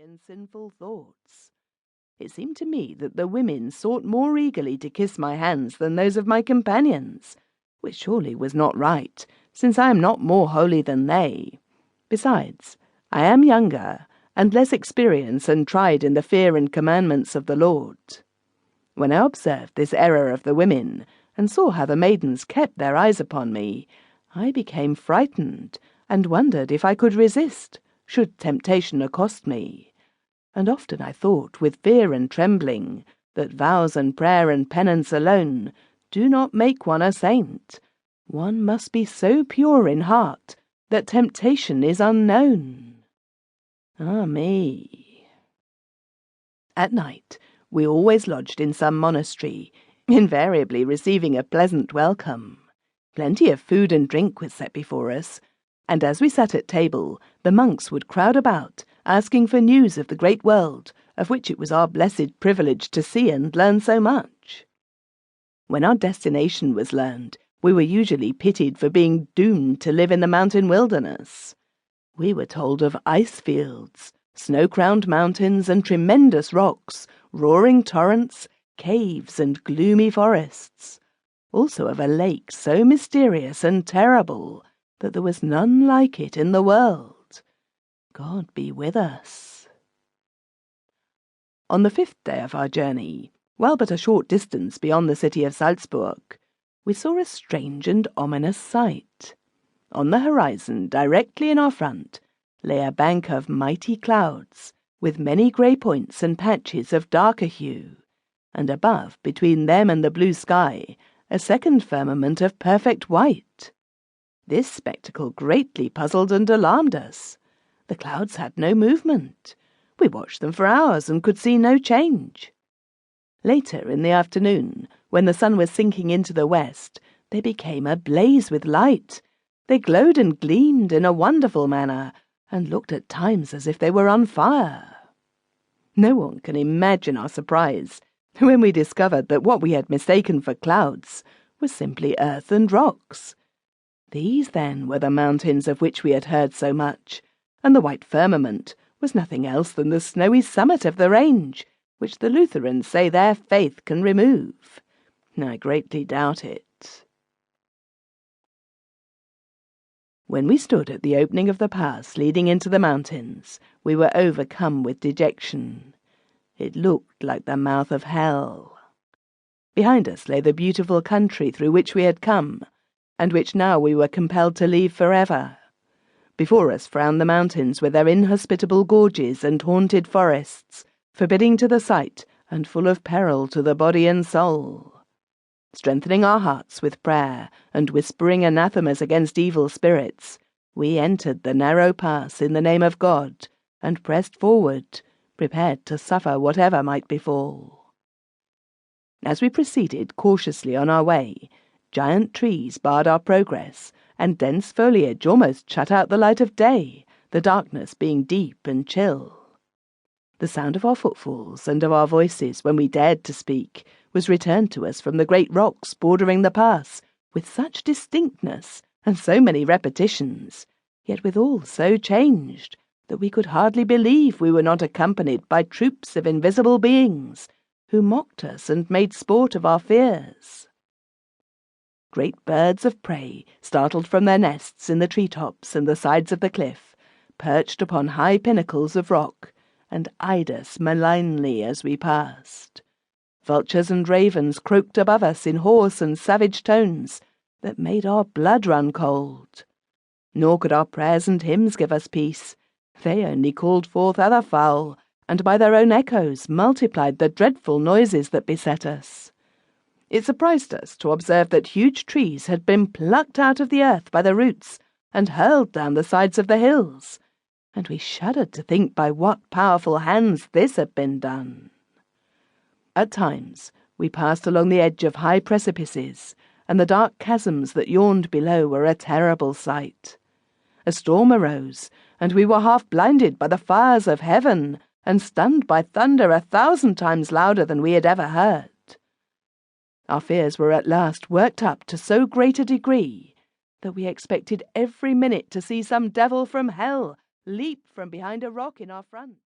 and sinful thoughts. It seemed to me that the women sought more eagerly to kiss my hands than those of my companions, which surely was not right, since I am not more holy than they. Besides, I am younger, and less experienced and tried in the fear and commandments of the Lord. When I observed this error of the women, and saw how the maidens kept their eyes upon me, I became frightened, and wondered if I could resist, should temptation accost me. And often I thought, with fear and trembling, that vows and prayer and penance alone do not make one a saint. One must be so pure in heart that temptation is unknown. Ah me! At night we always lodged in some monastery, invariably receiving a pleasant welcome. Plenty of food and drink was set before us, and as we sat at table, the monks would crowd about, asking for news of the great world, of which it was our blessed privilege to see and learn so much. When our destination was learned, we were usually pitied for being doomed to live in the mountain wilderness. We were told of ice fields, snow-crowned mountains and tremendous rocks, roaring torrents, caves and gloomy forests, also of a lake so mysterious and terrible that there was none like it in the world. God be with us. On the 5th day of our journey, while but a short distance beyond the city of Salzburg, we saw a strange and ominous sight. On the horizon, directly in our front, lay a bank of mighty clouds, with many grey points and patches of darker hue, and above, between them and the blue sky, a second firmament of perfect white. This spectacle greatly puzzled and alarmed us. The clouds had no movement. We watched them for hours and could see no change. Later in the afternoon, when the sun was sinking into the west, they became ablaze with light. They glowed and gleamed in a wonderful manner, and looked at times as if they were on fire. No one can imagine our surprise when we discovered that what we had mistaken for clouds was simply earth and rocks. These, then, were the mountains of which we had heard so much, and the white firmament was nothing else than the snowy summit of the range, which the Lutherans say their faith can remove. I greatly doubt it. When we stood at the opening of the pass leading into the mountains, we were overcome with dejection. It looked like the mouth of hell. Behind us lay the beautiful country through which we had come, and which now we were compelled to leave forever. Before us frowned the mountains with their inhospitable gorges and haunted forests, forbidding to the sight and full of peril to the body and soul. Strengthening our hearts with prayer and whispering anathemas against evil spirits, we entered the narrow pass in the name of God and pressed forward, prepared to suffer whatever might befall. As we proceeded cautiously on our way, giant trees barred our progress, and dense foliage almost shut out the light of day, the darkness being deep and chill. The sound of our footfalls and of our voices when we dared to speak was returned to us from the great rocks bordering the pass with such distinctness and so many repetitions, yet withal so changed that we could hardly believe we were not accompanied by troops of invisible beings who mocked us and made sport of our fears. Great birds of prey, startled from their nests in the tree-tops and the sides of the cliff, perched upon high pinnacles of rock, and eyed us malignly as we passed. Vultures and ravens croaked above us in hoarse and savage tones that made our blood run cold. Nor could our prayers and hymns give us peace. They only called forth other fowl, and by their own echoes multiplied the dreadful noises that beset us. It surprised us to observe that huge trees had been plucked out of the earth by the roots and hurled down the sides of the hills, and we shuddered to think by what powerful hands this had been done. At times we passed along the edge of high precipices, and the dark chasms that yawned below were a terrible sight. A storm arose, and we were half blinded by the fires of heaven, and stunned by thunder 1,000 times louder than we had ever heard. Our fears were at last worked up to so great a degree that we expected every minute to see some devil from hell leap from behind a rock in our front.